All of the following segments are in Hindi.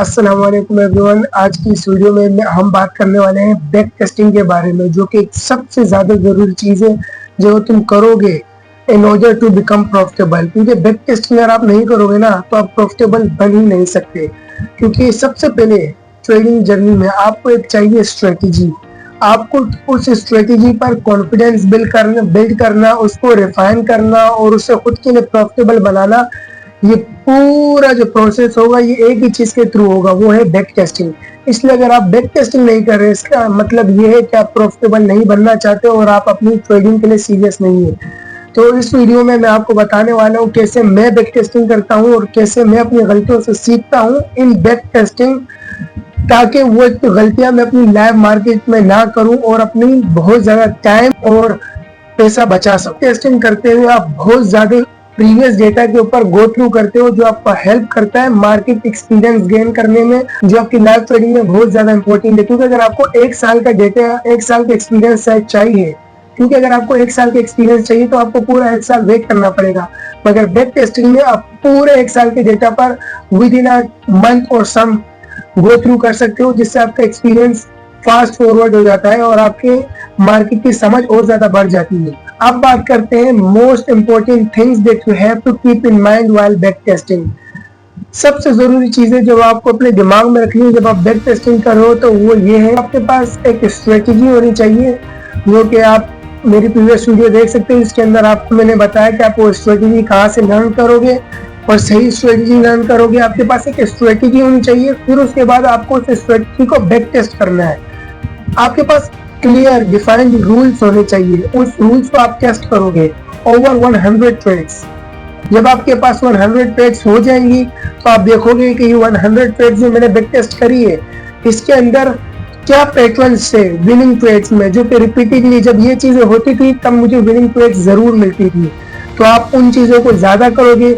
अस्सलाम वालेकुम एवरीवन। आज की इस वीडियो में हम बात करने वाले हैं बैक टेस्टिंग के बारे में, जो कि एक सबसे ज़्यादा ज़रूरी चीज़ है जो तुम करोगे in order to become profitable. क्योंकि बैक टेस्टिंग अगर आप नहीं करोगे ना तो आप प्रॉफिटेबल बन ही नहीं सकते। क्योंकि सबसे पहले ट्रेडिंग जर्नी में आपको एक चाहिए स्ट्रेटेजी। आपको उस स्ट्रेटेजी पर कॉन्फिडेंस बिल्ड करना, उसको रिफाइन करना और उसे खुद के लिए प्रॉफिटेबल बनाना। ये पूरा जो प्रोसेस होगा ये एक ही चीज के थ्रू होगा, वो है बैक टेस्टिंग। इसलिए अगर आप बैक टेस्टिंग नहीं कर रहे, इसका मतलब ये है कि आप प्रॉफिटेबल नहीं बनना चाहते और आप अपनी ट्रेडिंग के लिए सीरियस नहीं है। तो इस वीडियो में मैं आपको बताने वाला हूँ कैसे मैं बैक टेस्टिंग करता हूँ और कैसे मैं अपनी गलतियों से सीखता हूँ इन बैक टेस्टिंग, ताकि वो गलतियां मैं अपनी लाइव मार्केट में ना करूं और अपनी बहुत ज्यादा टाइम और पैसा बचा सकूं। टेस्टिंग करते हुए आप बहुत ज्यादा प्रीवियस डेटा के ऊपर गो थ्रू करते हो, जो आपको हेल्प करता है मार्केट एक्सपीरियंस गेन करने में, जो आपकी लाइव ट्रेडिंग में बहुत ज्यादा इंपॉर्टेंट है। क्योंकि अगर आपको एक साल का डेटा, एक साल का एक्सपीरियंस शायद चाहिए, क्योंकि अगर आपको एक साल का एक्सपीरियंस चाहिए तो आपको पूरा एक साल वेट करना पड़ेगा। मगर बैक टेस्टिंग में आप पूरे एक साल के डेटा पर विद इन अ मंथ और सम गो थ्रू कर सकते हो, जिससे आपका एक्सपीरियंस फास्ट फॉरवर्ड हो जाता है और आपके मार्केट की समझ और ज्यादा बढ़ जाती है। अब बात करते हैं most important things that you have to keep in mind while back testing. सबसे जरूरी चीजें जो आपको अपने दिमाग में रखनी है जब आप बैक टेस्टिंग कर रहे हो, तो वो ये है, आपके पास एक स्ट्रेटेजी होनी चाहिए, जो कि आप मेरी प्रीवियस वीडियो देख सकते हैं। इसके अंदर आपको मैंने बताया कि आप वो स्ट्रेटेजी कहाँ से लर्न करोगे और सही स्ट्रेटेजी लर्न करोगे। आपके पास एक स्ट्रेटेजी होनी चाहिए, फिर उसके बाद आपको उस स्ट्रेटेजी को बैक टेस्ट करना है। आपके पास क्लियर डिफाइंड रूल्स होने चाहिए, उस रूल्स को आप टेस्ट करोगे ओवर 100 ट्रेड्स। जब आपके पास 100 ट्रेड्स हो जाएंगी तो आप देखोगे कि ये 100 ट्रेड्स जो मैंने बैक टेस्ट करी है, इसके अंदर क्या पैटर्न्स थे विनिंग ट्रेड्स में, जो कि रिपीटेडली जब ये चीजें होती थी तब मुझे विनिंग ट्रेड्स जरूर मिलती थी। तो आप उन चीजों को ज्यादा करोगे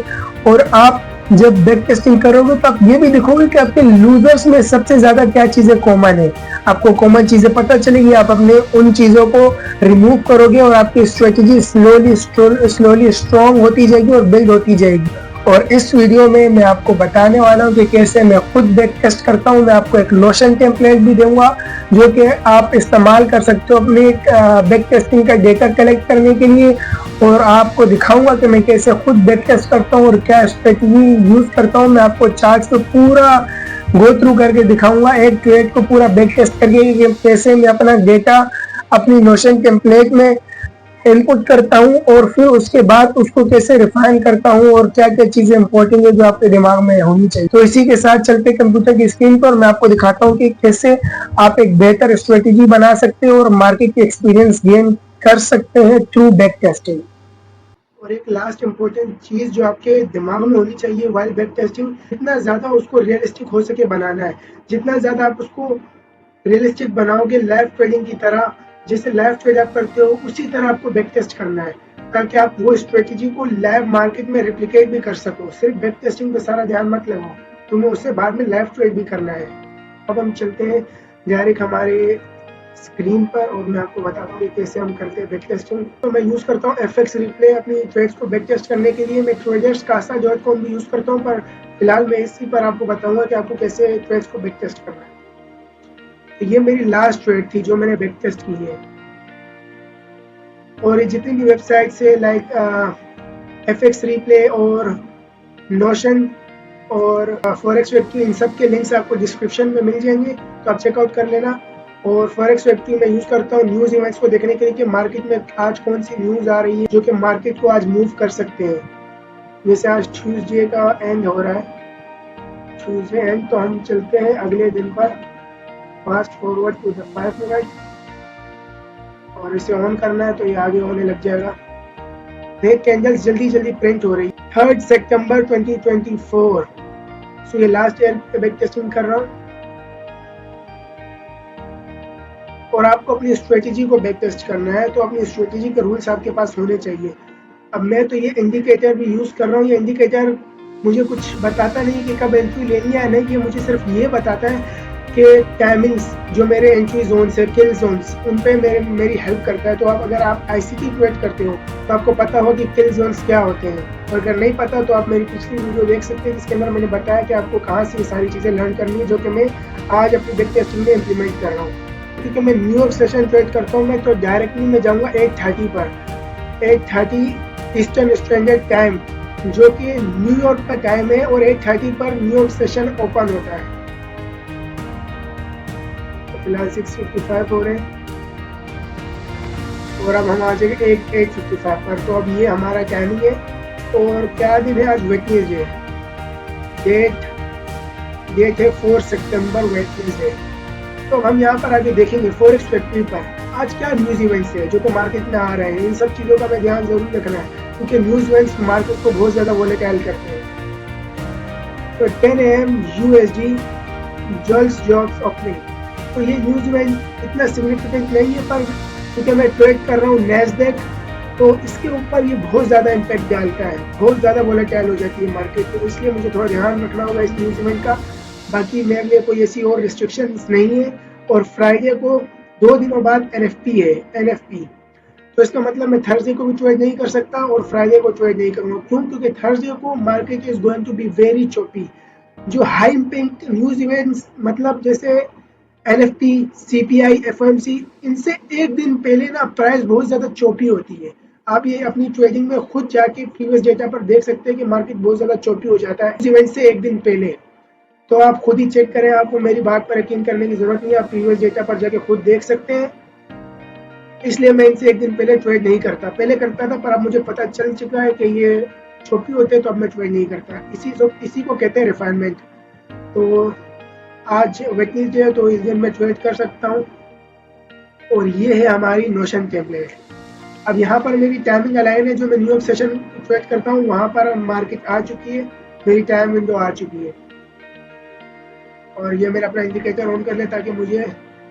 और आप जब बैक टेस्टिंग करोगे तो आप ये भी देखोगे कि आपके लूजर्स में सबसे ज्यादा क्या चीजें कॉमन है। आपको कॉमन चीजें पता चलेगी, आप अपने उन चीजों को रिमूव करोगे और आपकी स्ट्रेटेजी स्लोली स्ट्रॉन्ग होती जाएगी और बिल्ड होती जाएगी। और इस वीडियो में मैं आपको बताने वाला हूँ कि कैसे मैं खुद बैक टेस्ट करता हूँ। मैं आपको एक नोशन टेम्पलेट भी दूंगा जो कि आप इस्तेमाल कर सकते हो अपने बैक टेस्टिंग का डेटा कलेक्ट करने के लिए, और आपको दिखाऊंगा कि मैं कैसे खुद बैक टेस्ट करता हूँ और क्या स्ट्रेटजी यूज करता हूँ। मैं आपको चार्ट पे पूरा गो थ्रू करके दिखाऊंगा, एक ट्रेड को पूरा बैक टेस्ट करके कैसे मैं अपना डेटा अपनी नोशन टेम्पलेट में इनपुट करता हूँ और फिर उसके बाद उसको कैसे रिफाइन करता हूँ और क्या क्या चीजें इंपॉर्टेंट है जो आपके दिमाग में होनी चाहिए। तो इसी के साथ चलते कंप्यूटर की स्क्रीन पर मैं आपको दिखाता हूँ कि कैसे आप एक बेहतर स्ट्रेटेजी बना सकते हो और मार्केट की एक्सपीरियंस गेन कर सकते हैं थ्रू बैक टेस्टिंग। और एक लास्ट इम्पोर्टेंट चीज जो आपके दिमाग में होनी चाहिए वाइल बैक टेस्टिंग, जितना ज्यादा उसको रियलिस्टिक हो सके बनाना है। जितना ज्यादा आप उसको रियलिस्टिक बनाओगे लाइव ट्रेडिंग की तरह, जैसे लाइव ट्रेड आप करते हो उसी तरह आपको बैक टेस्ट करना है, ताकि आप वो स्ट्रेटेजी को लाइव मार्केट में रिप्लिकेट भी कर सको। सिर्फ बैक टेस्टिंग पे सारा ध्यान मत लगाओ, तुम्हें उससे बाद में लाइव ट्रेड भी करना है। अब हम चलते हैं डायरेक्ट हमारे स्क्रीन पर और मैं आपको बताता हूँ कैसे हम करते हैं बैक टेस्टिंग। तो मैं यूज करता हूँ FX रिप्ले अपनी ट्रेड्स को बैक टेस्ट करने के लिए। मैं traderscasa.com भी यूज करता हूँ, पर फिलहाल मैं इसी पर आपको बताऊंगा कि आपको कैसे ट्रेड्स को बैक टेस्ट करना है। तो ये मेरी लास्ट ट्रेड थी जो मैंने बैक टेस्ट की है, और ये जितनी भी वेबसाइट से लाइक FX रिप्ले और नोशन और फॉरेक्स वेब की, इन सब के लिंक्स आपको डिस्क्रिप्शन में मिल जाएंगे, तो आप चेकआउट कर लेना। और फॉरेक्स वेब की मैं यूज करता हूँ न्यूज इवेंट्स को देखने के लिए कि मार्केट में आज कौन सी न्यूज आ रही है जो कि मार्केट को आज मूव कर सकते हैं। जैसे आज ट्यूसडे का एंड हो रहा है, ट्यूसडे एंड, तो हम चलते हैं अगले दिन पर fast forward to the 5 minute और इसे ऑन करना है तो ये आगे होने लग जाएगा। देख कैंडल्स जल्दी जल्दी प्रिंट हो रही है। 3 सितंबर 2024। सो ये लास्ट ईयर पे बैक टेस्टिंग कर रहा हूँ और आपको अपनी स्ट्रेटेजी को बैक टेस्ट करना है, तो अपनी स्ट्रेटेजी के रूल्स आपके पास होने चाहिए। अब मैं तो ये इंडिकेटर भी यूज कर रहा हूँ। ये इंडिकेटर मुझे कुछ बताता नहीं कि कब एंट्री लेनी है नहीं, ये मुझे सिर्फ ये बताता है इसके टाइमिंग्स जो मेरे एंट्री जोन है, किल जोन्स, उन पे मेरी हेल्प करता है। तो अगर आप आईसीटी ट्रेड करते हो तो आपको पता हो कि किल जोन्स क्या होते हैं, और अगर नहीं पता तो आप मेरी पिछली वीडियो देख सकते हैं जिसके अंदर मैंने बताया कि आपको कहाँ से ये सारी चीज़ें लर्न करनी है, जो कि मैं आज अपनी बैक टेस्टिंग में इम्प्लीमेंट कर रहा हूँ। क्योंकि मैं न्यूयॉर्क सेशन ट्रेड करता हूँ मैं, तो डायरेक्टली मैं जाऊँगा 8:30 पर, 8:30 ईस्टर्न स्टैंडर्ड टाइम, जो कि न्यूयॉर्क का टाइम है, और 8:30 पर न्यूयॉर्क सेशन ओपन होता है। फिलहाल 6:55 हो रहे हैं और अब हम आ जाएंगे 8:55 पर। तो अब ये हमारा टाइमिंग है। और क्या दिन है आज? वेडनेसडे, डेट है 4 सितंबर, वेडनेसडे। तो हम यहाँ पर आगे देखेंगे फॉरेक्स फैक्ट्री पर आज क्या न्यूज इवेंट्स है जो कि मार्केट में आ रहे हैं। इन सब चीज़ों का मैं ध्यान जरूर रखना है, क्योंकि न्यूज इवेंट्स मार्केट को बहुत ज़्यादा वोलेटाइल करते हैं। तो 10 AM USD joules jobs opening, तो ये न्यूज इवेंट इतना सिग्निफिकेंट नहीं है, पर क्योंकि मैं ट्रेड कर रहा हूँ नैस्डैक, तो इसके ऊपर ये बहुत ज़्यादा इम्पैक्ट डालता है, बहुत ज़्यादा वोलेटाइल हो जाती है मार्केट, तो इसलिए मुझे थोड़ा ध्यान रखना होगा इस न्यूज इवेंट का। बाकी मेरे लिए कोई ऐसी और रिस्ट्रिक्शंस नहीं है। और फ्राइडे को 2 दिनों बाद NFP है, NFP, तो इसका मतलब मैं थर्सडे को भी ट्रेड नहीं कर सकता और फ्राइडे को ट्रेड नहीं करूँगा। क्यों? क्योंकि थर्सडे को market is going to be very choppy. जो हाई इम्पैक्ट न्यूज इवेंट्स, मतलब जैसे NFP, CPI, FOMC, इनसे एक दिन पहले ना प्राइस बहुत ज़्यादा चोपी होती है। आप ये अपनी ट्रेडिंग में खुद जाके प्रीवियस डेटा पर देख सकते हैं कि मार्केट बहुत ज़्यादा चोपी हो जाता है इवेंट से एक दिन पहले। तो आप खुद ही चेक करें, आपको मेरी बात पर यकीन करने की जरूरत नहीं है, आप प्रीवियस डेटा पर जाके खुद देख सकते हैं। इसलिए मैं इनसे एक दिन पहले ट्रेड नहीं करता, पहले करता था, पर अब मुझे पता चल चुका है कि ये छोटी होते हैं, तो अब मैं ट्रेड नहीं करता। इसी को कहते हैं रिफाइनमेंट। तो आज वेडनेसडे है, तो इस दिन मैं ट्रेड कर सकता हूँ। और ये है हमारी नोशन टेम्पलेट। अब यहाँ पर मेरी टाइमिंग अलाइन है, जो मैं न्यूयॉर्क सेशन ट्रेड करता हूँ वहाँ पर मार्केट आ चुकी है, मेरी टाइम विंडो आ चुकी है। और ये मेरा अपना इंडिकेटर ऑन कर ले ताकि मुझे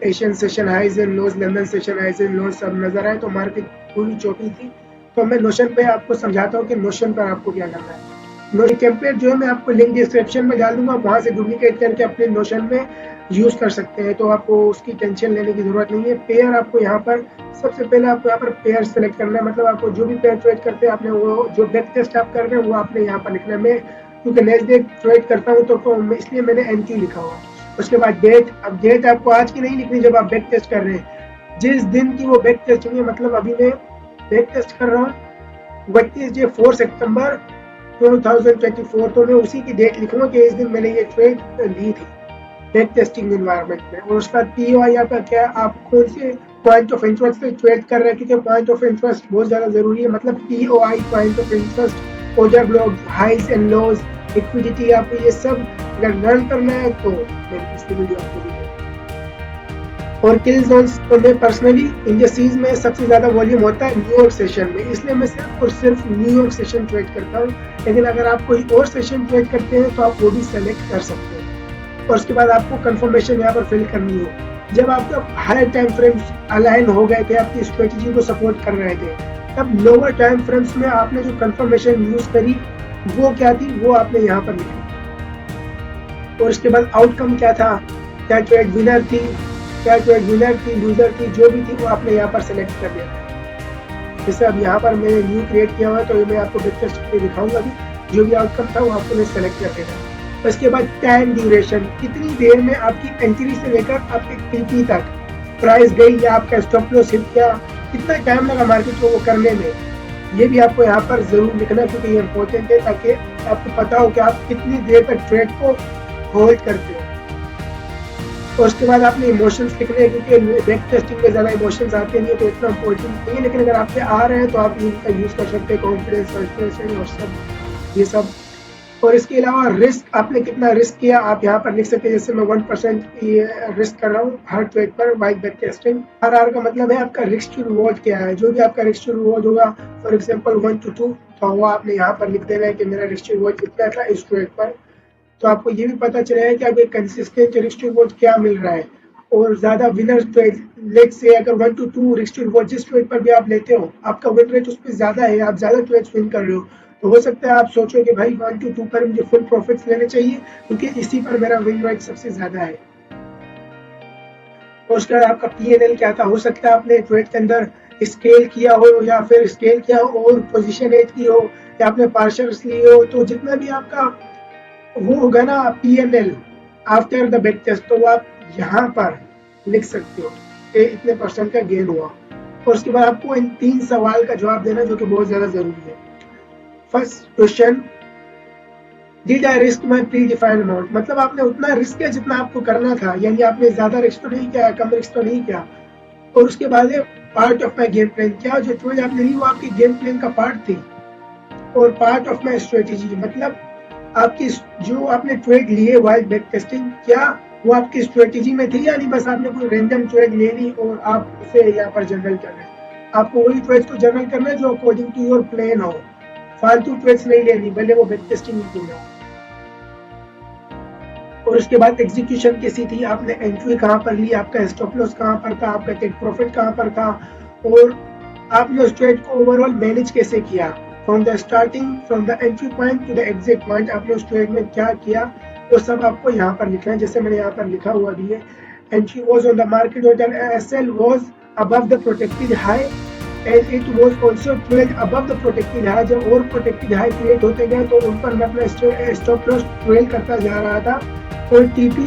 Asian session highs and lows, London session highs and lows सब नजर आए। तो मार्केट पूरी चौकी थी। तो मैं नोशन पे आपको समझाता हूँ कि नोशन पर आपको क्या करना है। नोशन टेम्पलेट जो है मैं आपको लिंक डिस्क्रिप्शन में डाल दूंगा, वहाँ से डुप्लीकेट करके अपने नोशन में यूज कर सकते हैं, तो आपको उसकी टेंशन लेने की जरूरत नहीं है। पेयर आपको यहाँ पर सबसे पहले आपको यहाँ पर पेयर सेलेक्ट करना है, मतलब आपको जो भी पेयर ट्रेड करते हैं आपने वो जो बैक टेस्ट आप कर रहे हैं वो आपने यहाँ पर लिखना है। मैं क्योंकि नैस्डैक ट्रेड करता हूँ तो इसलिए मैंने NQ लिखा हुआ। उसके बाद डेट, अब डेट आपको आज की नहीं लिखनी जब आप बैक टेस्ट कर रहे हैं, जिस दिन की वो बैक टेस्ट हुई है। मतलब अभी मैं बैक टेस्ट कर रहा हूँ वेडनेसडे 4 सितंबर 2024, तो मैं उसी की डेट लिखूंगा कि इस दिन मैंने ये ट्रेड ली थी बैक टेस्टिंग एनवायरनमेंट में। और उसका POI आपका क्या, आप कौन से पॉइंट ऑफ इंटरेस्ट से ट्रेड कर रहे हैं, क्योंकि पॉइंट ऑफ इंटरेस्ट बहुत ज़्यादा ज़रूरी है। मतलब POI, point of interest, order block, highs and lows, liquidity, आपको ये सब अगर लर्न करना है तो मेरी पिछली वीडियो आपको दी है। और किल जोन्स तो मैं पर्सनली इंडस्ट्रीज में सबसे ज़्यादा वॉल्यूम होता है न्यूयॉर्क सेशन में, इसलिए मैं सिर्फ और सिर्फ न्यूयॉर्क सेशन ट्रेड करता हूँ। लेकिन अगर आप कोई और सेशन ट्रेड करते हैं तो आप वो भी सेलेक्ट कर सकते हैं। और उसके बाद आपको कंफर्मेशन यहाँ पर फिल करनी है। जब आपका हायर टाइम फ्रेम्स अलाइन हो गए थे, आपकी स्ट्रेटजी को सपोर्ट कर रहे थे, तब लोअर टाइम फ्रेम्स में आपने जो कंफर्मेशन यूज करी वो क्या थी, वो आपने यहाँ पर लिखी। और उसके बाद आउटकम क्या था, क्या ट्रेड विनर थी, क्या ट्रेड विनर थी, लूजर थी, जो भी थी वो आपने यहाँ पर सेलेक्ट कर लिया। जैसे अब यहाँ पर मैंने न्यू क्रिएट किया हुआ है, तो ये मैं आपको बैक टेस्ट पे दिखाऊंगा भी, जो भी आउटकम था वो आपको मैं सेलेक्ट कर देना। उसके बाद टाइम ड्यूरेशन, कितनी देर में आपकी एंट्री से लेकर आपके TP तक प्राइस गई या आपका स्टॉप लॉस हिट किया, कितना टाइम लगा मार्केट को वो करने में, ये भी आपको यहाँ पर जरूर लिखना, क्योंकि ये इम्पोर्टेंट है, ताकि आपको पता हो कि आप कितनी देर तक ट्रेड को होल्ड करते हो। और उसके बाद आपने इमोशंस लिखने हैं, क्योंकि बैक टेस्टिंग में ज़्यादा इमोशंस आते नहीं है, तो इतना इम्पोर्टेंट नहीं है। लेकिन अगर आपके आ रहे हैं तो आप इनका यूज़ कर सकते हैं, कॉन्फिडेंस, फ्रस्ट्रेशन और सब ये सब। और इसके अलावा रिस्क, आपने कितना रिस्क किया आप यहाँ पर लिख सकते हैं। जैसे मैं 1% रिस्क कर रहा हूँ हर ट्रेड पर वाइट बैक टेस्टिंग। RR का मतलब है आपका रिस्क टू रिवॉर्ड क्या है, जो भी आपका रिस्क टू रिवॉर्ड होगा, फॉर एग्जाम्पल 1 to 2, तो वो आपने यहाँ पर लिख देना है कि मेरा रिस्क टू रिवॉर्ड कितना था इस ट्रेड पर। तो आपको ये भी पता चलेगा कि आपको कंसिस्टेंट रिस्क टू रिवॉर्ड क्या मिल रहा है। और ज़्यादा विनर ट्रेड, लेट से अगर 1 to 2 रिस्क टू रिवॉर्ड जिस ट्रेड पर भी आप लेते हो, आपका विन रेट उस पर ज़्यादा है, आप ज़्यादा ट्रेड विन कर रहे हो, तो हो सकता है आप सोचो कि भाई 1 to 2 पर मुझे फुल प्रॉफिट्स लेने चाहिए, क्योंकि इसी पर मेरा विन रेट सबसे ज़्यादा है। और उसके बाद आपका PNL क्या था। हो सकता है आपने ट्रेड के अंदर स्केल किया हो, या फिर स्केल किया हो और पोजीशन एड की हो, या आपने पार्शल्स लिए हो, तो जितना भी आपका वो होगा ना PNL after the back test, तो वो आप यहाँ पर लिख सकते हो कि इतने % का गेन हुआ। और उसके बाद आपको इन 3 सवाल का जवाब देना, जो कि बहुत ज्यादा जरूरी है। First question, did I risk my pre defined amount, मतलब आपने उतना रिस्क किया जितना आपको करना था, यानी आपने ज्यादा रिस्क तो नहीं किया, कम रिस्क तो नहीं किया। और उसके बाद है part of my game plan, क्या जो ट्रेड आपने ली वो आपकी गेम प्लान का पार्ट थी। और पार्ट ऑफ माई स्ट्रेटेजी, मतलब आपकी जो आपने ट्रेड लिए वाइल बैक टेस्टिंग, क्या वो आपकी स्ट्रेटेजी में थी, या नहीं बस आपने कोई रैंडम ट्रेड ले ली और आप उसे यहाँ पर जनरल कर रहे हैं। आपको वही ट्रेड को जनरल करना है जो अकॉर्डिंग टू योर प्लान हो, फालतू ट्रेड्स नहीं लेनी, भले वो बैक टेस्टिंग ही क्यों ना हो। और उसके बाद एग्जीक्यूशन कैसी थी, आपने एंट्री कहाँ पर ली, आपका स्टॉप लॉस कहाँ पर था, आपका टेक प्रॉफिट कहाँ पर था, और आपने उस ट्रेड को ओवरऑल मैनेज कैसे किया, from the starting, from the entry point two the exit point, आपने उस ट्रेड में क्या किया, वो सब आपको यहाँ पर लिखना है। जैसे मैंने यहाँ पर लिखा हुआ भी है, entry was on the market order, SL was above the protected high and it was also trade above the protected high. जब और प्रोटेक्टेड हाई क्रिएट होते गए तो उन पर मैं अपना स्टॉप लॉस ट्रेड करता जा रहा था। और TP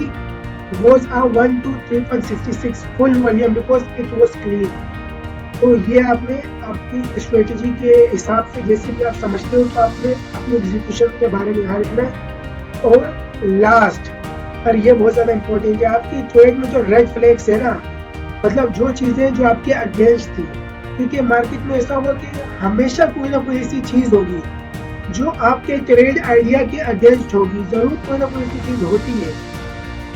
was a 1 to 3.66 full volume because it was clean। तो ये आपने आपकी स्ट्रेटेजी के हिसाब से जैसे भी आप समझते हो, तो आपने अपने एग्जीक्यूशन के बारे में यहाँ लिखना है। और लास्ट पर ये बहुत ज़्यादा इम्पोर्टेंट है, आपकी ट्रेड में जो रेड फ्लैग्स है ना, मतलब जो चीज़ें जो आपके अगेंस्ट थी, क्योंकि मार्केट में ऐसा होगा कि हमेशा कोई ना कोई ऐसी चीज़ होगी जो आपके ट्रेड आइडिया के अगेंस्ट होगी, जरूर कोई ना कोई ऐसी चीज होती है।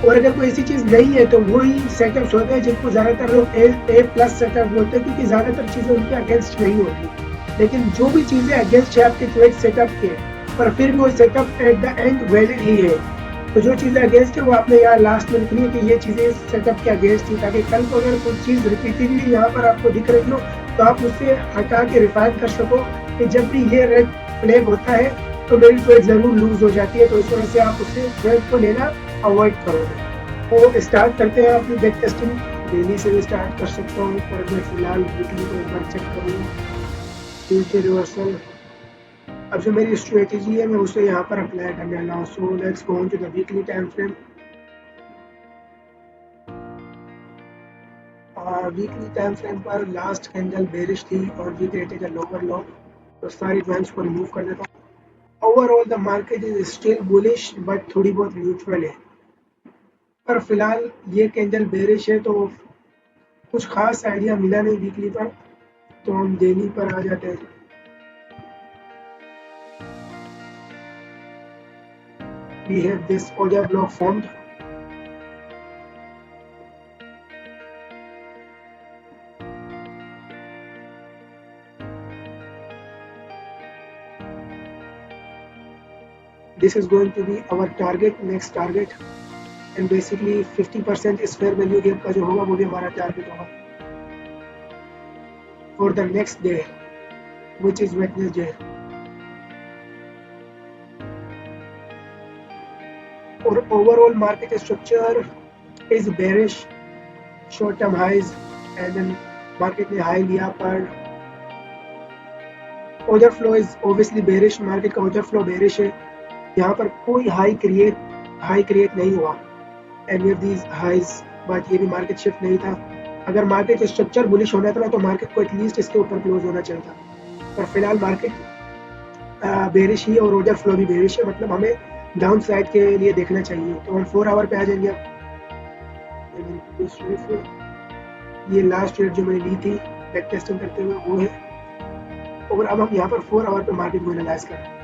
और अगर कोई ऐसी चीज नहीं है तो वही सेटअप्स होते हैं जिनको ज्यादातर लोग A+ सेटअप बोलते हैं, क्योंकि ज्यादातर चीजें उनके अगेंस्ट नहीं होती। लेकिन जो भी चीजें अगेंस्ट है आपके ट्रेड सेटअप के, पर फिर भी वो setup at the end valid ही है। तो जो चीजें अगेंस्ट है वो आपने यहाँ लास्ट में लिखनी है कि ये चीजें सेटअप के अगेंस्ट थी, ताकि कल को अगर कोई चीज रिपीटेडली यहाँ पर आपको दिख रही हो तो आप उससे हटा के रिफाइन कर सको कि जब भी ये रेड फ्लैग होता है तो मेरी ट्रेड जरूर लूज हो जाती है। तो इस वजह से आप उससे ट्रेड को लेना अवॉइड करोगे। तो स्टार्ट करते हैं अपनी बैक टेस्टिंग। डेली से भी स्टार्ट कर सकता हूँ, पर मैं फिलहाल वीकली को एक बार चेक करूँगा। ट्यूजडे रिवर्सल, अब जो मेरी स्ट्रेटेजी है मैं उसे यहाँ पर अप्लाई करने वाला हूँ। So let's go to the weekly time frame. Weekly time frame पर लास्ट कैंडल बेरिश थी और we created a lower low, तो सारी ज्वाइंट्स को रिमूव कर देता हूँ। Overall the market is still bullish, but थोड़ी बहुत न्यूट्रल है। पर फिलहाल ये कैंडल बेरिश है, तो कुछ खास आइडिया मिला नहीं वीकली पर, तो हम डेली पर आ जाते हैं। We have this order block formed. This is going to be our target, next target, and basically 50% is fair value gap का जो होगा वो भी हमारा टारगेट होगा for the next day, which is Wednesday. और overall market structure is bearish, short term highs, and then market ने high लिया पर order flow is obviously bearish, market का order flow bearish है। यहाँ पर कोई हाई क्रिएट नहीं हुआ and with these highs, but ये भी मार्केट शिफ्ट नहीं था। अगर मार्केट स्ट्रक्चर बुलिश होना था तो मार्केट को एटलीस्ट इसके ऊपर क्लोज होना चाहिए था, पर फिलहाल मार्केट बेरिश ही और ऑर्डर फ्लो भी बेरिश है, मतलब हमें डाउन साइड के लिए देखना चाहिए। तो हम 4 आवर पे आ जाएंगे अब। ये लास्ट ट्रेड जो मैंने ली थी बैक टेस्टिंग करते हुए वो है, और अब हम यहाँ पर 4 आवर पे मार्केट को एनालाइज कर रहे हैं।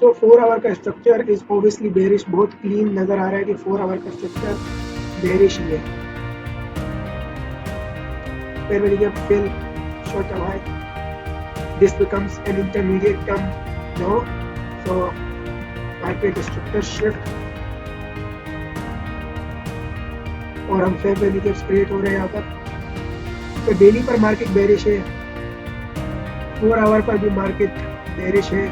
सो 4 आवर का स्ट्रक्चर इज ऑब्वियसली बेरिश, बहुत क्लीन नजर आ रहा है कि 4 आवर का स्ट्रक्चर बेरिश ही है। Fair value gap fill, short term high. This becomes an intermediate term low, so market structure shift और हम fair value gaps create हो रहे हैं यहाँ पर। तो डेली पर मार्केट बेरिश है, 4 आवर पर भी मार्केट बेरिश है।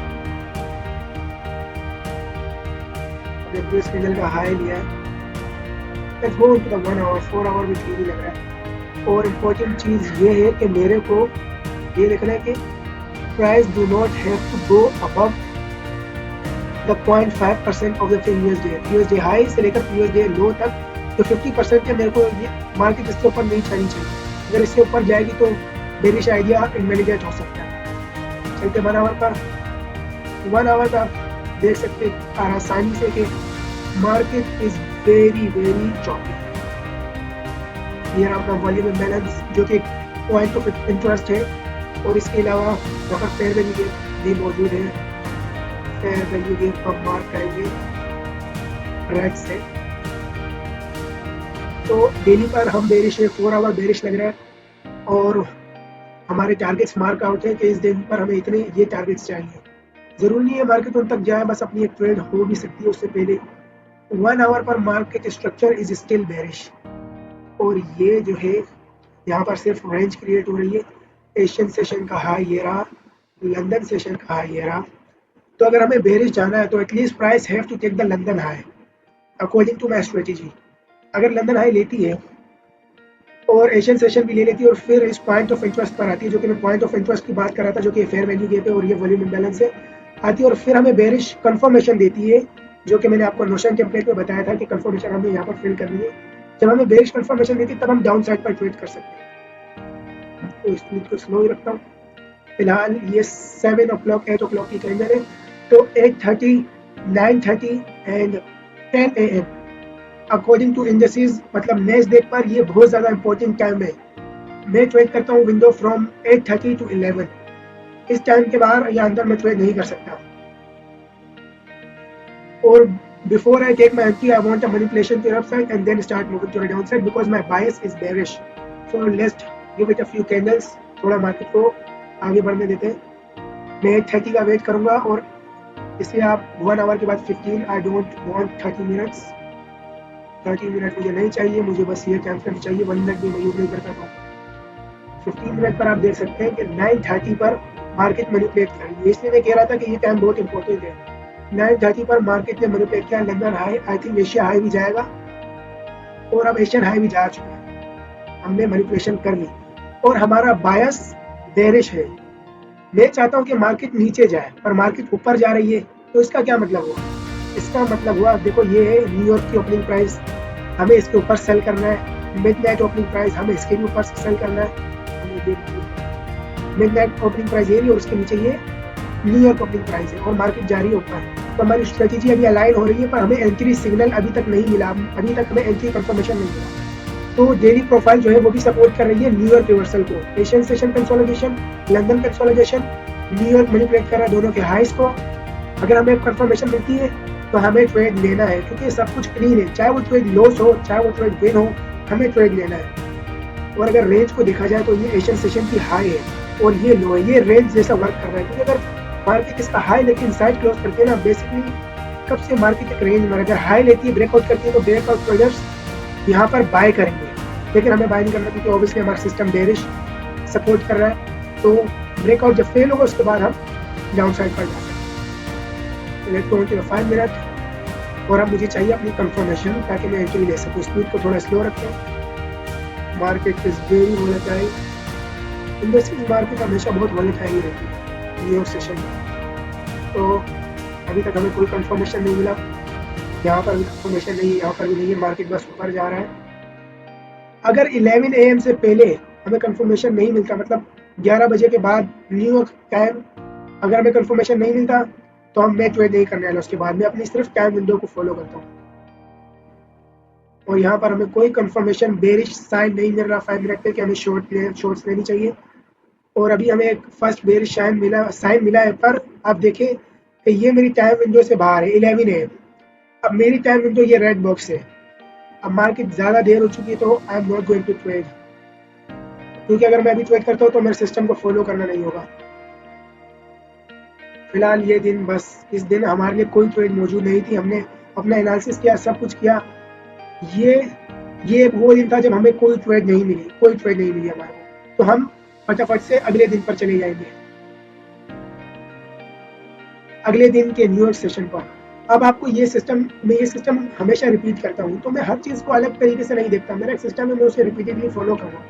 कैंडल का हाई लिया है let's go to the 1 hour 4 hour भी ठीक ही लग रहा है। और इम्पोर्टेंट चीज़ ये है कि मेरे को ये देखना है कि price do not have to go above the 0.5% of the US day high से लेकर यूएसडे लो तक जो 50% है, मेरे को ये मार्केट इसके ऊपर नहीं जानी चाहिए। अगर इसके ऊपर जाएगी तो बेरिश आइडिया इनवैलिडेट हो सकता है। चलते 1 आवर पर 1 आवर का देख सकते आसानी से कि market is very very choppy. ये अपना वॉल्यूम इम्बैलेंस जो कि पॉइंट ऑफ इंटरेस्ट है, और इसके अलावा वहाँ फेयर वैल्यू गेप भी मौजूद है। फेयर वैल्यू गेप हम मार्क करेंगे रेड से। तो डेली पर हम बेरिश है, 4 आवर बेरिश लग रहा है, और हमारे टारगेट्स मार्क आउट है कि इस दिन पर हमें इतने ये टारगेट्स चाहिए। जरूरी नहीं है मार्केट उन तक जाए, बस अपनी एक ट्रेड हो भी सकती है उससे पहले। 1 आवर पर market structure is still bearish, और ये जो है यहाँ पर सिर्फ रेंज क्रिएट हो रही है। एशियन सेशन का हाई ये रहा, लंदन सेशन का हाई ये रहा। तो अगर हमें बेरिश जाना है तो at least price have to take the London high according to my strategy. अगर लंदन हाई लेती है और एशियन सेशन भी ले लेती है और फिर इस पॉइंट ऑफ इंटरेस्ट पर आती है, जो कि मैं पॉइंट ऑफ इंटरेस्ट की बात कर रहा था, जो कि फेयर वैल्यू गेप है और ये वॉल्यूम इम्बैलेंस है, आती है और फिर हमें बेरिश कंफर्मेशन देती है, जो कि मैंने आपको नोशन टेम्पलेट में बताया था कि कंफर्मेशन हमें यहाँ पर फिल करनी है। जब हमें बेरिश कंफर्मेशन देती है तब हम डाउन साइड पर ट्रेड कर सकते हैं। तो स्पीड को स्लो ही रखता हूँ। फिलहाल ये 7 o'clock 8 o'clock की कैंडल है, तो 8:30 9:30 and 10 AM according to industries, मतलब नेस्डेक पर ये बहुत ज़्यादा इंपॉर्टेंट टाइम है। मैं ट्रेड करता हूँ विंडो फ्रॉम 8:30 to 11। इस टाइम के बाहर या अंदर मैं ट्रेड नहीं कर सकता। और before I take my entry, I want a manipulation to the upside and then start moving to the downside because my bias is bearish. So let's give it a few candles, थोड़ा मार्केट को आगे बढ़ने देते हैं। मैं 8:30 का वेट करूंगा, और इसे आप 1 आवर के बाद 15। I don't want 30 minutes। 30 minute मुझे नहीं चाहिए, मुझे बस ये टाइम फ्रेम चाहिए। 1 मिनट भी मैं यूज नहीं करता हूँ। 15 मिनट पर आप देख सकते हैं कि 9:30 पर मार्केट मैनिपुलेट कर रही है, इसलिए मैं कह रहा था कि ये टाइम बहुत इंपॉर्टेंट है। 9:30 पर मार्केट ने मैनिपुलेट किया London high, I think Asia high भी जाएगा, और अब एशियन हाई भी जा चुका है। हमने मैनिपुलेशन कर ली और हमारा बायस बेरिश है। मैं चाहता हूँ कि मार्केट नीचे जाए, पर मार्केट ऊपर जा रही है, तो इसका क्या मतलब हुआ? इसका मतलब हुआ, देखो ये है न्यूयॉर्क की ओपनिंग प्राइस, हमें इसके ऊपर सेल करना है। मिडनाइट ओपनिंग प्राइस, हमें इसके भी ऊपर सेल करना है। मिडनाइट ओपनिंग प्राइस ये भी, और उसके नीचे ये न्यूयॉर्क ओपनिंग प्राइस है, और मार्केट जा रही है ऊपर। तो हमारी स्ट्रेटेजी अभी अलाइन हो रही है, पर हमें एंट्री सिग्नल अभी तक नहीं मिला, अभी तक हमें एंट्री कंफर्मेशन नहीं मिला। तो डेली प्रोफाइल जो है वो भी सपोर्ट कर रही है न्यूयॉर्क रिवर्सल को। Asian session consolidation, London consolidation, New York manipulate कर रहा है दोनों के हाईस को। अगर हमें कंफर्मेशन मिलती है तो हमें ट्रेड लेना है, क्योंकि सब कुछ क्लीन है, चाहे वो ट्रेड लॉस हो चाहे वो ट्रेड विन हो, हमें ट्रेड लेना है। और अगर रेंज को देखा जाए तो ये एशियन सेशन की हाई है और ये लो है, ये रेंज जैसा वर्क कर रहा है। क्योंकि अगर मार्केट इसका हाई लेकिन साइड क्लोज करती है ना, बेसिकली कब से मार्केट एक रेंज में, अगर हाई लेती है ब्रेकआउट करती है तो ब्रेकआउट ट्रेडर्स यहाँ पर बाय करेंगे, लेकिन हमें बाय नहीं करना, क्योंकि ऑब्वियसली हमारा सिस्टम बेरिश सपोर्ट कर रहा है। तो ब्रेकआउट जब फेल होगा उसके बाद हम डाउन साइड पर जा सकते हैं। लेट्स गो टू 5 मिनट, और अब मुझे चाहिए अपनी कंफर्मेशन ताकि मैं एंट्री ले सकूँ। स्पीड को थोड़ा स्लो रखते हैं। Market is very volatile, industries market हमेशा बहुत वोलेटाइल रहती है न्यूयॉर्क सेशन में। तो अभी तक हमें कोई कंफर्मेशन नहीं मिला, यहाँ पर भी कंफर्मेशन नहीं है, यहाँ पर भी नहीं है, मार्केट बस ऊपर जा रहा है। अगर 11 AM से पहले हमें कंफर्मेशन नहीं मिलता, मतलब 11 बजे के बाद न्यूयॉर्क टाइम अगर हमें कंफर्मेशन नहीं मिलता तो हम मैं ट्रेड नहीं करने वाला। उसके बाद मैं अपनी सिर्फ टाइम विंडो को फॉलो करता हूँ, और यहाँ पर हमें कोई कंफर्मेशन बेरिश साइन नहीं मिल रहा 5 मिनट पे कि हमें शॉर्ट्स लेनी चाहिए। और अभी हमें एक फर्स्ट बेरिश साइन मिला है, पर आप देखें कि ये मेरी टाइम विंडो से बाहर है, 11 है। अब मेरी टाइम विंडो ये रेड बॉक्स है। अब मार्केट ज़्यादा देर हो चुकी है, तो I am not going to trade, क्योंकि अगर मैं अभी ट्रेड करता हूँ तो मेरे सिस्टम को फॉलो करना नहीं होगा। फिलहाल ये दिन, बस इस दिन हमारे लिए कोई ट्रेड मौजूद नहीं थी। हमने अपना एनालिसिस किया, सब कुछ किया। ये वो दिन था जब हमें कोई ट्रेड नहीं मिली हमारे को, तो हम फटाफट से अगले दिन पर चले जाएंगे, अगले दिन के न्यूयॉर्क सेशन पर। अब आपको ये सिस्टम हमेशा रिपीट करता हूँ, तो मैं हर चीज़ को अलग तरीके से नहीं देखता। मेरा एक सिस्टम है, मैं उसे रिपीटेडली फॉलो कर रहा हूँ।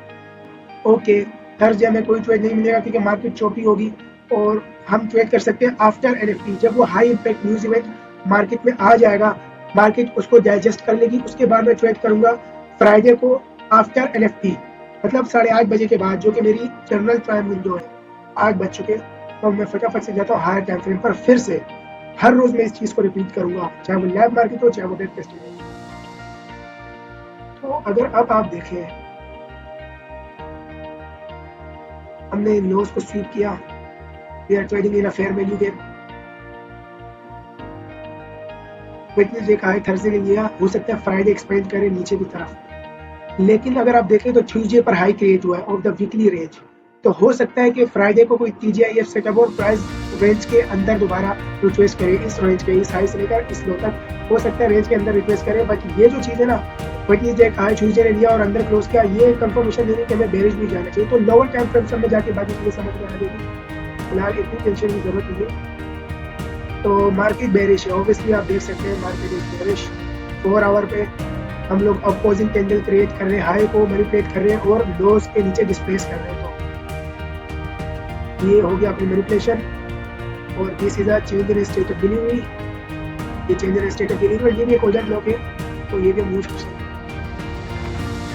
ओके, थर्सडे में कोई ट्रेड नहीं मिलेगा क्योंकि मार्केट चोटी होगी, और हम ट्रेड कर सकते हैं आफ्टर एनएफटी। जब वो high impact news event market में आ जाएगा, मार्केट उसको डाइजेस्ट कर लेगी, उसके बाद मैं ट्रेड करूंगा फ्राइडे को आफ्टर एनएफटी, मतलब 8:30 बजे के बाद, जो कि मेरी जनरल टाइम विंडो है। 8 बज चुके, तो मैं फटाफट से जाता हूँ हायर टाइम फ्रेम पर। फिर से हर रोज मैं इस चीज को रिपीट करूंगा, चाहे वो लैब मार्केट हो, चाहे वो डेट टेस्टिंग हो। तो अगर अब आप देखें, हमने लॉस को स्वीप किया, we are trading in a fair value game. Wednesday देखा है, थर्सडे ने लिया, हो सकता है फ्राइडे एक्सपेंड करे नीचे की तरफ। लेकिन अगर आप देखें तो ट्यूसडे पर हाई क्रिएट हुआ है ऑफ द वीकली रेंज, तो हो सकता है कि फ्राइडे को कोई TGIF सेटअप और प्राइस रेंज के अंदर दोबारा रिट्रेस करे, इस रेंज के, इस हाई से लेकर इस लो तक हो सकता है रेंज के अंदर रिट्रेस करे। बट ये जो चीज़ है ना, वेटनेसडे का ट्यूसडे ने लिया और अंदर क्लोज किया, ये कंफर्मेशन देने के हमें बेरिश भी जाना चाहिए। तो लोअर टाइम फ्रेम में जाके बाकी चीज़ें समझ में आ जाएगी। फिलहाल इतनी टेंशन की जरूरत नहीं है। तो मार्केट बेरिश है, ऑब्वियसली आप देख सकते हैं मार्केट इज बेरिश। 4 आवर पे हम लोग अपोजिंग कैंडल क्रिएट कर रहे हैं, हाई को मैनिपुलेट कर रहे हैं और लोस के नीचे डिस्प्लेस कर रहे हैं। तो ये हो गया अपनी मैनिपुलेशन, और this is a change in state of delivery. ये change in state of delivery, ये भी एक ऑर्डर ब्लॉक है, तो ये भी हम यूज कर सकते हैं।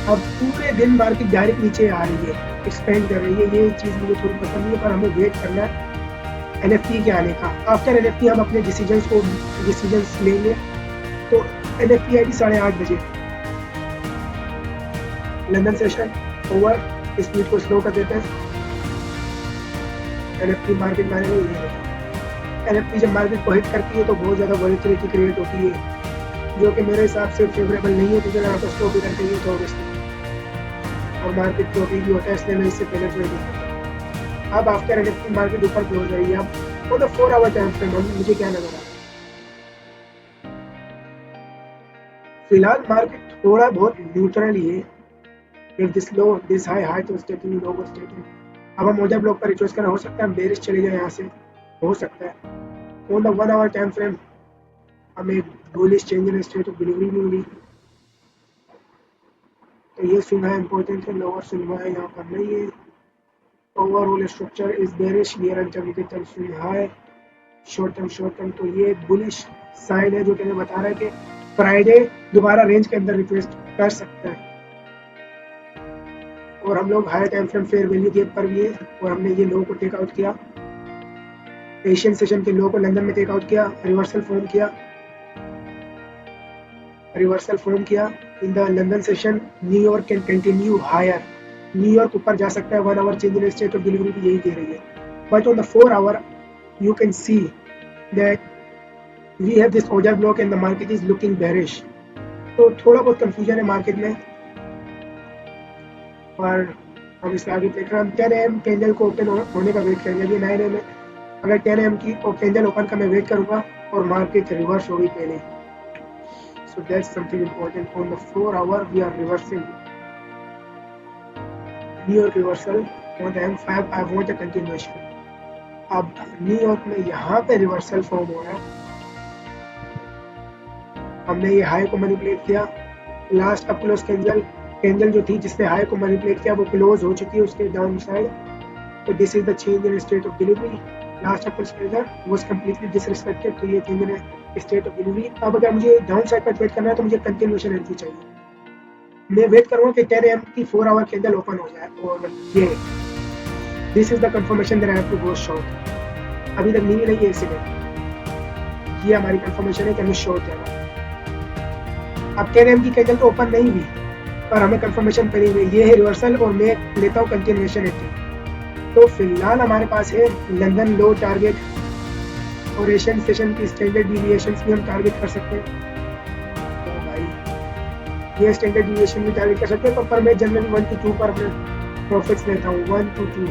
अब पूरे दिन मार्केट डायरेक्ट नीचे आ रही है, एक्सपेंड कर रही है, ये चीज़ मुझे थोड़ी पसंद नहीं है, पर हमें वेट करना है NFT के आने का। आफ्टर NFT हम अपने डिसीजंस लेंगे। तो NFT आएगी 8:30 बजे, लंदन सेशन ओवर, स्पीड को स्लो कर देते हैं। NFT मार्केट में आने में NFT जब मार्केट को हिट करती है तो बहुत ज़्यादा वॉलेटिलिटी क्रिएट होती है, जो कि मेरे हिसाब से फेवरेबल नहीं है, क्योंकि अगर आप स्लो भी करते हैं तो और मार्केट चोटी भी होता है, इसलिए मैं इससे पहले ट्रेड नहीं करता। अब आफ्टर NFT मार्केट ऊपर क्लोज रही है। अब for the 4 hour time frame मुझे क्या नजर आ रहा है, फिलहाल मार्केट थोड़ा बहुत न्यूट्रल ही है। If this low this high तो स्टेटिंग, लो स्टेटिंग। अब हम मोजा ब्लॉक पर रिट्रेस करना, हो सकता है हम बेरिश चले जाए यहाँ से, हो सकता है। On the 1 hour time frame हमें bullish change in state of delivery भी मिली, तो ये स्विंग है इंपॉर्टेंट है, लोअर स्विंग है यहाँ पर नहीं है। Overall structure is bearish, near intermediate swing high, short term. तो ये बुलिश साइन है, जो कि हमें बता रहा है कि फ्राइडे दोबारा रेंज के अंदर रिक्वेस्ट कर सकता है। और हम लोग high time frame fair value gap पर भी है, और हमने ये लो को टेक आउट किया, एशियन सेशन के लो को लंदन में टेक आउट किया, रिवर्सल फॉर्म किया in the London session. New York can continue higher, New York ऊपर जा सकता है। 1 hour change in state of delivery भी यही दे रही है। But on the 4 hour you can see that we have this order block and the market is looking bearish. तो थोड़ा बहुत कंफ्यूजन है मार्केट में, और हम इसके आगे देख रहे हैं। हम 10 AM कैंडल को ओपन होने का वेट करेंगे। अभी 9 AM है, अगर 10 AM की कैंडल ओपन का मैं वेट करूंगा और मार्केट रिवर्स होगी पहले। So that's something important. On the 4 hour we are reversing. New York reversal on the M5. I want a continuation. अब न्यूयॉर्क में यहाँ पे रिवर्सल फॉर्म हो रहा है। हमने ये हाई को मैनिपुलेट किया, लास्ट अप क्लोज कैंडल जो थी जिसने हाई को मैनिपुलेट किया वो क्लोज हो चुकी है उसके डाउन साइड। तो this is the change in state of delivery. Last up close candle was completely disrespected, तो ये change in state of delivery. अब अगर मुझे डाउन साइड पर ट्रेड करना है तो मुझे कंटिन्यूएशन एंट्री चाहिए। मैं वेट करूँगा कि 10 AM की 4 आवर कैंडल ओपन हो जाए, और ये this is the confirmation that I have to go short. अभी तक नहीं है एक्सीडेंट, ये हमारी कंफर्मेशन है कि हमें शॉर्ट जाना। अब 10 AM की कैंडल तो ओपन नहीं हुई, पर हमें कंफर्मेशन पड़ी हुई, ये है रिवर्सल, और मैं लेता हूँ कंटिन्यूएशन एंट्री। तो फिलहाल हमारे पास है लंदन लो टारगेट, और एशियन सेशन की स्टैंडर्ड डिविएशंस भी हम टारगेट कर सकते हैं। तो भाई ये स्टैंडर्ड डिविएशन भी टारगेट कर सकते हैं, पर मैं जनरली 1 to 2 पर अपने प्रॉफिट्स लेता हूँ। 1 to 2,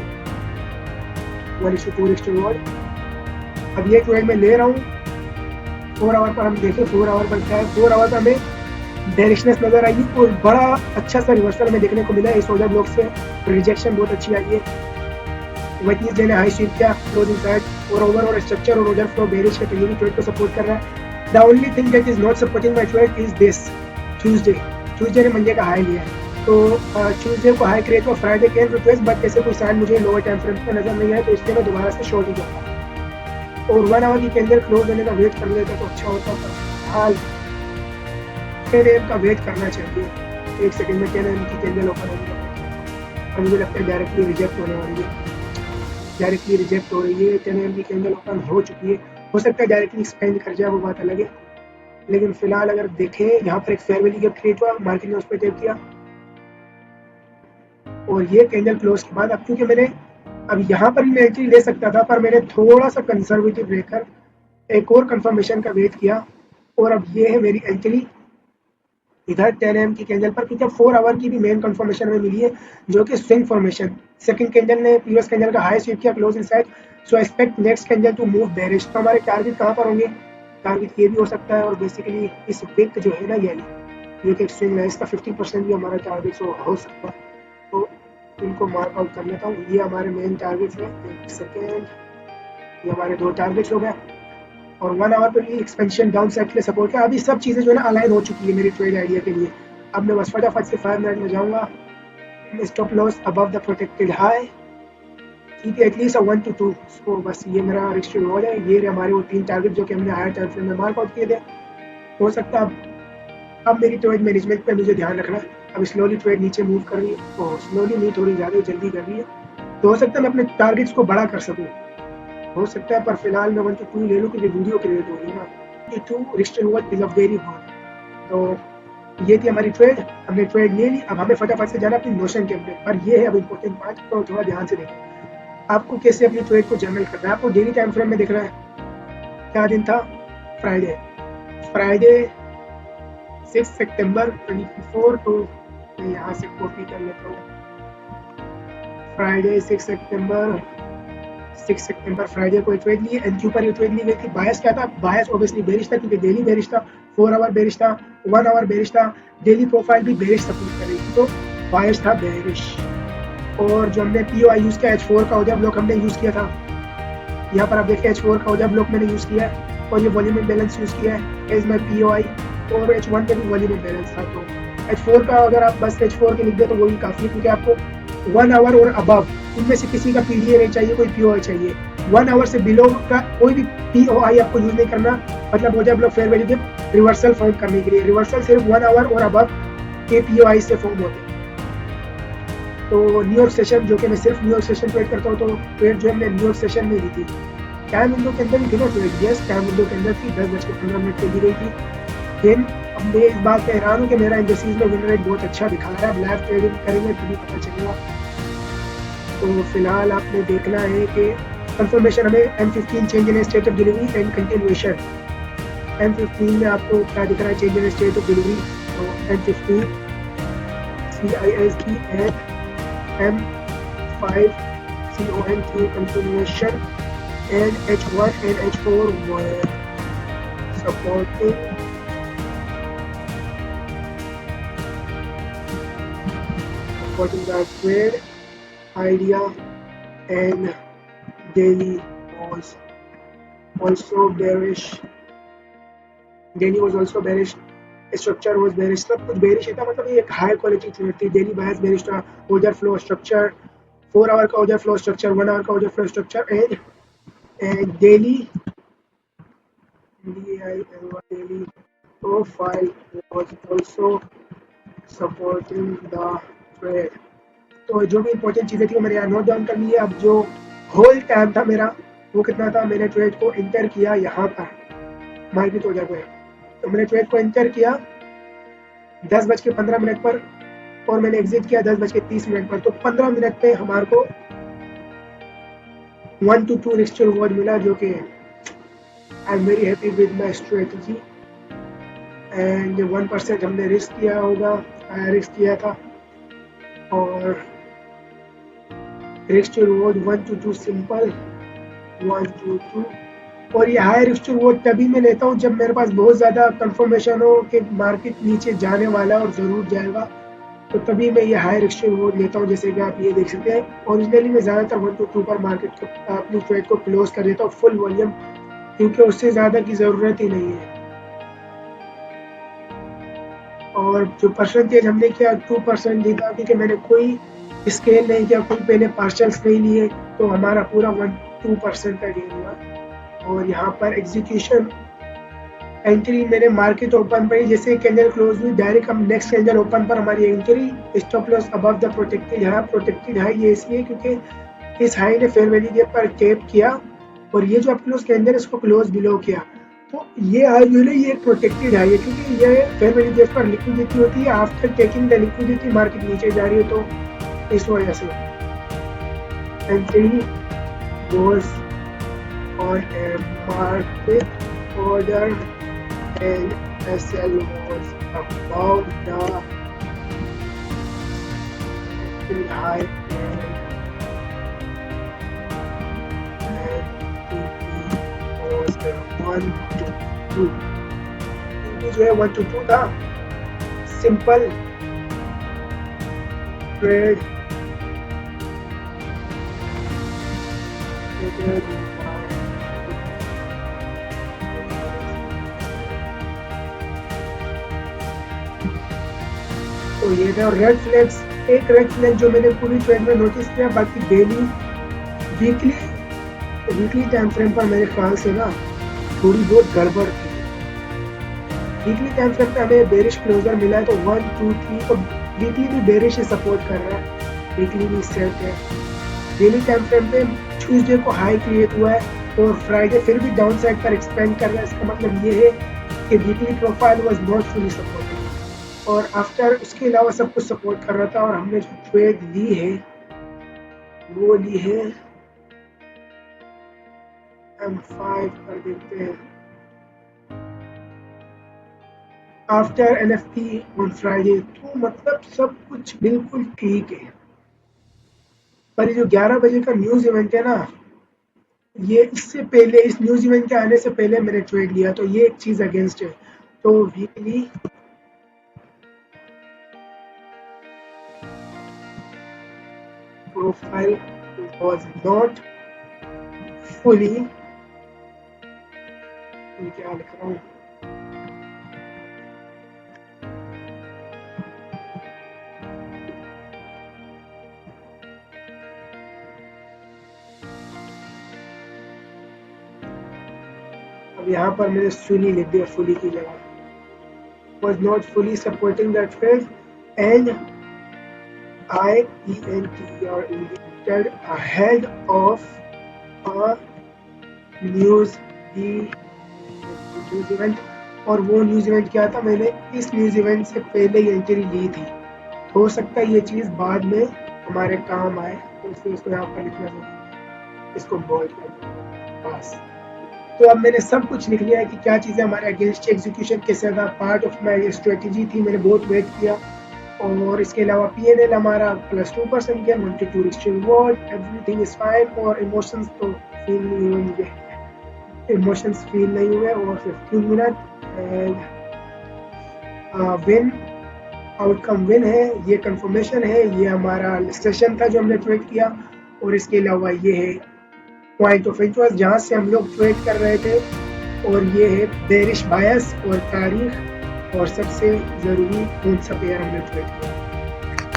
1:2:1। अब ये ट्रेड में ले रहा हूँ 4 आवर पर। हम देखें 4 आवर पर क्या है। 4 आवर पर हमें डायरेक्शनस नजर आई, और बड़ा अच्छा सा रिवर्सल हमें देखने को मिला है इस ऑर्डर ब्लॉक से। रिजेक्शन बहुत अच्छी आई है, वेटनेसडे ने हाई स्वीप किया, क्लोजिंग साइड, और ओवरऑल स्ट्रक्चर और ऑर्डर फ्लो बेरिश है, तो ये भी ट्रेड को सपोर्ट कर रहा है। The only thing that is not supporting my trade is this Tuesday ने मंडे का हाई लिया है, तो ट्यूजडे को हाई क्रिएट हुआ, फ्राइडे कैन रिट्रेस, बट ऐसे कोई साइन मुझे लोअर टाइम फ्रेम पर नजर नहीं आया, तो इसलिए मैं दोबारा से शॉर्ट ही जाऊँगा और 1 आवर की कैंडल क्लोज होने का वेट कर लेता तो अच्छा होता था। हाल 10 AM का वेट करना चाहिए। एक सेकंड में 10 AM की कैंडल ओपन होगी और मुझे लगता है डायरेक्टली रिजेक्ट होने वाली है, डायरेक्टली रिजेक्ट हो रही है। 10 AM की कैंडल ओपन हो चुकी है, हो सकता है डायरेक्टली एक्सपेंड कर जाए, वो बात अलग है, लेकिन फिलहाल अगर देखें यहाँ पर एक फेयर वैल्यू गैप क्रिएट हुआ, मार्केट ने उस पर टैप किया और ये कैंडल क्लोज के बाद अब क्योंकि मैंने अब यहाँ पर भी मैं एंट्री ले सकता था, पर मैंने थोड़ा सा कंजर्वेटिव रहकर एक और कंफर्मेशन का वेट किया और अब ये है मेरी एंट्री इधर 10 AM की कैंडल पर, क्योंकि 4 आवर की भी मेन कंफर्मेशन में मिली है जो कि स्विंग फॉर्मेशन, सेकंड कैंडल ने प्रीवियस कैंडल का हाई स्वीप किया, close inside, so expect next candle to move bearish. तो हमारे टारगेट कहाँ पर होंगे, टारगेट ये भी हो सकता है और बेसिकली इस विक जो है ना ये जो कि स्विंग है इसका 50% भी हमारा टारगेट हो सकता है, तो इनको मार्क आउट कर लेता हूँ। ये हमारे मेन टारगेट्स हैं, एक सेकेंड, ये हमारे 2 टारगेट्स हो गए और 1 आवर पर भी एक्सपेंशन डाउन साइड के लिए सपोर्ट है। अभी सब चीज़ें जो है ना अलाइन हो चुकी है मेरी ट्रेड आइडिया के लिए। अब मैं बस फटाफट से 5 मिनट में जाऊँगा, stop loss above the protected high, ठीक है, एटलीस्ट 1 to 2, सो बस ये मेरा रिस्क रिवॉर्ड है। ये हमारे वो 3 टारगेट जो कि हमने हायर टाइम फ्रेम में मार्क आउट किए थे। हो सकता है अब मेरी ट्रेड मैनेजमेंट पे मुझे ध्यान रखना है। अब स्लोली ट्रेड नीचे मूव कर रही है, तो स्लोली नहीं थोड़ी ज़्यादा जल्दी कर रही है, तो हो सकता है मैं अपने टारगेट्स को बड़ा कर सकूँ, हो सकता है, पर फिलहाल मैं 1 to 2 ले लूँ क्योंकि वीडियो क्रिएट हो रही है ना। 2 risk reward is a very good. तो ये थी हमारी ट्रेड, हमने ट्रेड ले ली। अब हमें फटाफट से जाना अपनी नोशन के अपडेट पर, ये है अब इम्पोर्टेंट पार्ट, तो थोड़ा ध्यान से देखें आपको कैसे अपनी ट्रेड को जनरल करना है। आपको डेली टाइम फ्रेम में दिख रहा है, क्या दिन था, फ्राइडे 6 सितंबर 2024, तो मैं यहाँ से कॉपी कर लेता हूँ, फ्राइडे 6 सितंबर फ्राइडे को ट्रेड ली, एनक्यू पर ये ट्रेड ली गई थी। बायस क्या था, बायस ऑब्वियसली बेरिश था क्योंकि डेली बेरिश था, 4 आवर बेरिश था, 1 आवर बेरिश था, डेली प्रोफाइल भी बेरिश सपोर्ट कर रही थी, तो बायस था बेरिश। और जो हमने POI यूज़ किया, H4 का ऑर्डर ब्लॉक हमने यूज़ किया था, यहाँ पर आप देखिए H4 का ऑर्डर ब्लॉक मैंने यूज़ किया है और ये वॉल्यूम बैलेंस यूज़ किया है एज माई POI, और H1 पे भी वॉल्यूम बैलेंस था, तो H4 का अगर आप बस H4 के लिख दे तो वो भी काफ़ी है, क्योंकि आपको 1 आवर और अबव इनमें से किसी का PDA नहीं चाहिए, कोई POI चाहिए। 1 आवर से बिलो का कोई भी POI आपको यूज़ नहीं करना, मतलब ऑर्डर ब्लॉक फेयर वैल्यू के रिवर्सल फॉर्म करने के लिए, रिवर्सल सिर्फ 1 आवर और अबव के POI से फॉर्म होते हैं। तो न्यूयॉर्क सेशन, जो कि मैं सिर्फ न्यूयॉर्क सेशन ट्रेड करता हूँ, तो ट्रेड जो है मैंने न्यूयॉर्क सेशन में ली थी, टाइम विंडो के अंदर भी थी ना ट्रेड, यस टाइम विंडो के अंदर थी, 10:15 पे दी गई थी। फिर अब मैं इस बात पे हैरान हूँ कि मेरा इंडस्ट्रीज में विन रेट बहुत अच्छा दिखा रहा है, अब लाइव ट्रेडिंग करेंगे तभी पता चलेगा। तो फिलहाल आपने देखना है कि कंफर्मेशन हमें M15 change in state of delivery and continuation, M15 में आपको क्या दिख रहा है, change in state of delivery, तो M15 CISD and M5 CON3 continuation and H1 and H4 were supporting the trade idea, and daily was also bearish. Structure was bearish, सब कुछ bearish था, मतलब ये एक हाई क्वालिटी ट्रेड थी। डेली बायस बेरिश था, ऑर्डर फ्लो स्ट्रक्चर, 4 आवर का ऑर्डर फ्लो स्ट्रक्चर, 1 आवर का order flow structure, and daily profile was also supporting the trade। तो जो भी इंपॉर्टेंट चीज़ें थी वो मैंने यहाँ नोट डाउन कर ली है। अब जो होल टाइम था मेरा वो कितना था, मैंने ट्रेड को इंटर किया यहाँ पर मार्केट हो जाए, तो मैंने ट्रेड को इंटर किया 10:15 पर और मैंने एग्जिट किया 10:30 पर, तो 15 मिनट पे हमारे को 1 to 2 रिस्क रिवॉर्ड मिला, जो कि I am very happy with my strategy. And 1% हमने रिस्क किया होगा, रिस्क किया था, और risk reward 1 to 2 simple 1 to 2। और ये हाई रिस्क रिवॉर्ड तभी मैं लेता हूँ जब मेरे पास बहुत ज़्यादा कंफर्मेशन हो कि मार्केट नीचे जाने वाला है और ज़रूर जाएगा, तो तभी मैं ये हाई रिस्क रिवॉर्ड लेता हूँ। जैसे कि आप ये देख सकते हैं, ओरिजिनली मैं ज़्यादातर 1 to 2 पर मार्केट को अपनी ट्रेड को क्लोज कर देता हूँ फुल वॉल्यूम, क्योंकि उससे ज़्यादा की ज़रूरत ही नहीं है। और जो परसेंटेज हमने किया 2% जीता, क्योंकि मैंने कोई स्केल नहीं किया, कोई पहले पार्शल्स नहीं लिए, तो हमारा पूरा 2% का गेन हुआ। और यहाँ पर एग्जीक्यूशन एंट्री मैंने मार्केट ओपन पर ही जैसे कैंडल क्लोज हुई डायरेक्ट हम नेक्स्ट कैंडल ओपन पर हमारी entry, stop loss above the protected high ये इसलिए क्योंकि इस हाई ने फेयर वैल्यू गैप पर कैप किया और ये जो क्लोज कैंडल इसको क्लोज बिलो किया। तो ये हाई जो है ये एक प्रोटेक्टेड हाई है, क्योंकि ये फेयर वैल्यू गैप पर लिक्विडिटी होती है, after taking the liquidity market नीचे जा रही है, तो इस वजह से entry was on a market order and SL was above the high and TP was 1 to 2 TP जो है 1 to 2 था। सिंपल ट्रेड तो ये था रेड फ्लैग्स। एक रेड फ्लैग जो मैंने पूरी ट्रेड में नोटिस किया, बाकी डेली वीकली टाइम फ्रेम पर मेरे ख्याल से ना थोड़ी बहुत गड़बड़ थी। वीकली टाइम फ्रेम पे हमें बेरिश क्लोजर मिला है, तो 1 2 3 तो वीकली भी बेरिश ही सपोर्ट कर रहा है, वीकली भी सेट है। डेली टाइम फ्रेम पे ट्यूसडे को हाई क्रिएट हुआ है और फ्राइडे फिर भी डाउन साइड पर एक्सपेंड कर रहा है। इसका मतलब ये है कि weekly profile was not fully supported और आफ्टर उसके अलावा सब कुछ सपोर्ट कर रहा था। और हमने जो ट्रेड ली है वो ली है M5 कर देते हैं आफ्टर NFP ऑन फ्राइडे, तो मतलब सब कुछ बिल्कुल ठीक है। पर ये जो 11 बजे का न्यूज इवेंट है ना, ये इससे पहले इस न्यूज इवेंट के आने से पहले मैंने ट्रेड लिया, तो ये एक चीज अगेंस्ट है। तो weekly profile was not fully, क्या लिख रहा हूँ, अब यहाँ पर मैंने सुनी लिख दिया फुली की जगह, was not fully supporting that trade and IENT or indicated ahead of a news event. और वो न्यूज इवेंट क्या था, मैंने इस न्यूज इवेंट से पहले ही एंट्री ली थी। हो सकता है ये चीज बाद में हमारे काम आए, तो इसलिए इसको यहाँ पर लिखना चाहिए, इसको बोल्ड कर बस। तो अब मैंने सब कुछ लिख लिया है कि क्या चीज़ें हमारे अगेंस्ट एग्जीक्यूशन कैसे था, पार्ट ऑफ माई स्ट्रेटेजी थी, मैंने बहुत वेट किया। और इसके अलावा PNL हमारा +2% गया, 92 रिवॉर्ड, एवरीथिंग इज फाइन। और इमोशंस तो फील नहीं हुए मुझे, इमोशंस फील नहीं हुए। और 15 minute and win, outcome win है, ये कंफर्मेशन है, ये हमारा सेशन था जो हमने ट्रेड किया। और इसके अलावा ये है पॉइंट ऑफ इंटरेस्ट जहाँ से हम लोग ट्रेड कर रहे थे, और ये है बेरिश बायस और तारीख, और सबसे ज़रूरी कौन सा पेयर हमने ट्रेड किया।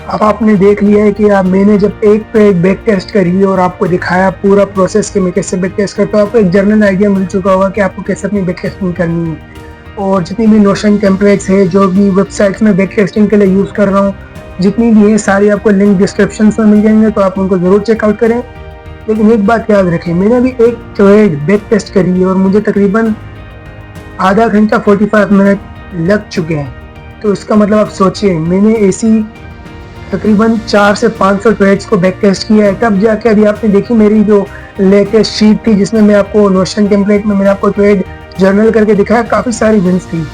अब आपने देख लिया है कि मैंने जब एक पे एक बैक टेस्ट करी और आपको दिखाया पूरा प्रोसेस कि मैं कैसे बैक टेस्ट करता हूँ, आपको एक जनरल आइडिया मिल चुका होगा कि आपको कैसे अपनी बैक टेस्टिंग करनी है। और जितनी भी नोशन टेम्पलेट्स है, जो भी वेबसाइट्स में बैक टेस्टिंग के लिए यूज़ कर रहा हूँ, जितनी भी है सारी आपको लिंक डिस्क्रिप्शन में मिल जाएंगे, तो आप उनको ज़रूर चेकआउट करें। लेकिन एक बात याद रखें, मैंने अभी एक ट्रेड बैक टेस्ट करी है और मुझे तकरीबन आधा घंटा 45 मिनट लग चुके हैं। तो इसका मतलब आप सोचिए, मैंने ऐसी तकरीबन 400 से 500 ट्रेड्स को बैक टेस्ट किया है, तब जाके अभी आपने देखी मेरी जो लेटेस्ट शीट थी जिसमें मैं आपको नोशन टेम्पलेट में मैंने आपको ट्रेड जर्नल करके दिखाया, काफ़ी सारी विंस थी।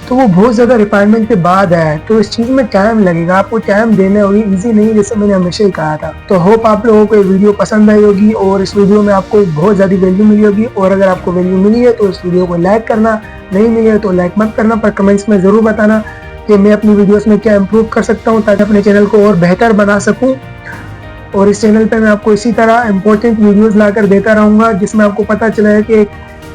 तो वो बहुत ज़्यादा रिफाइनमेंट के बाद आया है, तो इस चीज़ में टाइम लगेगा, आपको टाइम देना होगी, ईजी नहीं, जैसे मैंने हमेशा ही कहा था। तो होप आप लोगों को ये वीडियो पसंद आई होगी और इस वीडियो में आपको बहुत ज़्यादा वैल्यू मिली होगी। और अगर आपको वैल्यू मिली है तो इस वीडियो को लाइक करना, नहीं मिली है तो लाइक मत करना, पर कमेंट्स में ज़रूर बताना कि मैं अपनी वीडियोस में क्या इम्प्रूव कर सकता हूँ ताकि अपने चैनल को और बेहतर बना सकूँ। और इस चैनल पे मैं आपको इसी तरह इंपॉर्टेंट वीडियोस लाकर देता रहूँगा जिसमें आपको पता चला है कि एक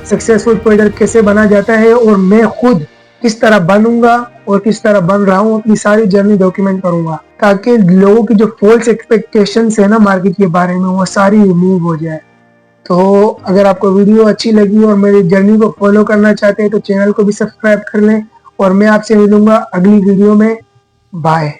सक्सेसफुल ट्रेडर कैसे बना जाता है। और मैं खुद किस तरह बनूंगा और किस तरह बन रहा हूँ, अपनी सारी जर्नी डॉक्यूमेंट करूंगा, ताकि लोगों की जो फॉल्स एक्सपेक्टेशंस है ना मार्केट के बारे में, वो सारी रिमूव हो जाए। तो अगर आपको वीडियो अच्छी लगी और मेरी जर्नी को फॉलो करना चाहते हैं तो चैनल को भी सब्सक्राइब कर लें, और मैं आपसे मिलूंगा अगली वीडियो में। बाय।